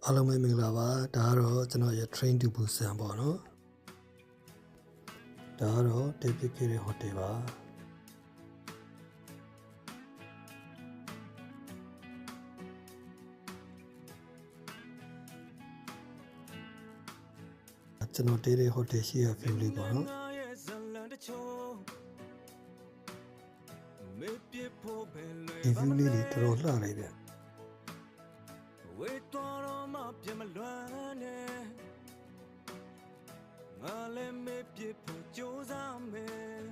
အားလုံးပဲမင်္ဂလာပါဒါကတော့ကျွန်တော်ရဲ့ train to Busan ပေါ့နော်ဒါကတော့တက်ဖြစ်ခဲ့တဲ့ hotel ပါကျွန်တော်တဲတဲ့ hotel ရှိရ view လေးပေါ့နော်ဒီ view လေးတော်တော်လှနေဗျဝေတော်တော့မှပြမလွမ်းနဲ့ငါလည်းမေ့ပြဖို့ကြိုးစားမယ်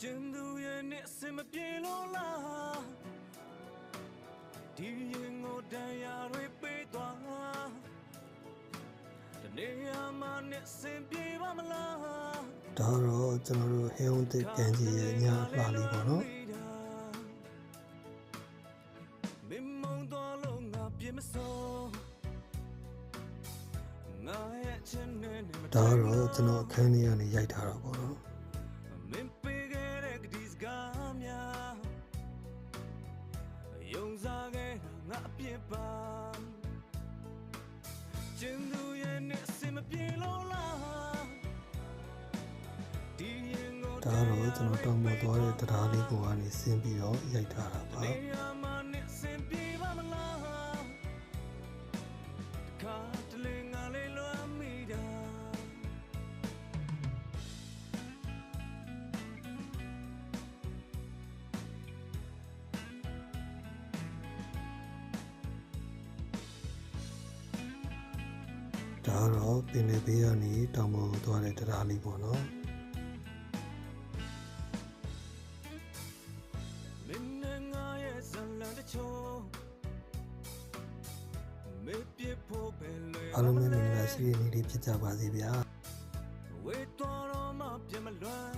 ကျင်းသူရဲ့နဲ့အစင်မပြေလို့လားဒီရင်ကိုတရားတွေပေးသွားတနေ့မှနဲ့စင်ပြေပါမလားဒါတော့ကျွန်တော်တို့ဟဲုံတစ်ကန်ကြီးရဲ့ညလှလေးပေါ့နော်မင်းမုံတော်လို့ငါပြေမစိုးငါရဲ့ချစ်နဲ့ဒါတော့ကျွန်တော်အခန်းလေးကနေရိုက်ထားတာပေါ့နော်မင်းပေးခဲ့တဲ့ကတိစကားများယုံစားခဲ့တာငါအပြစ်ပါကျင်းသူရဲ့နဲ့အစင်မပြေလို့လားဒီရင်ကိုဒါတော့ကျွန်တော်တောင်းပေါ်သွားတဲ့တရားလေးကိုကနေဆင်းပြီးတော့ရိုက်ထားတာပါဒါတော့ပင်လယ်ဘေးကနေတောင်ပေါ်သွားတဲ့တရားလေးပေါ့နော်မင်းနဲ့ငါရဲ့ဇလန်တချို့မေ့ပြဖို့ပဲလေအားလုံးပဲမင်္ဂလာရှိတဲ့နေ့လေးဖြစ်ကြပါစေဗျာဝေတော်တော့မှပြမလွမ်း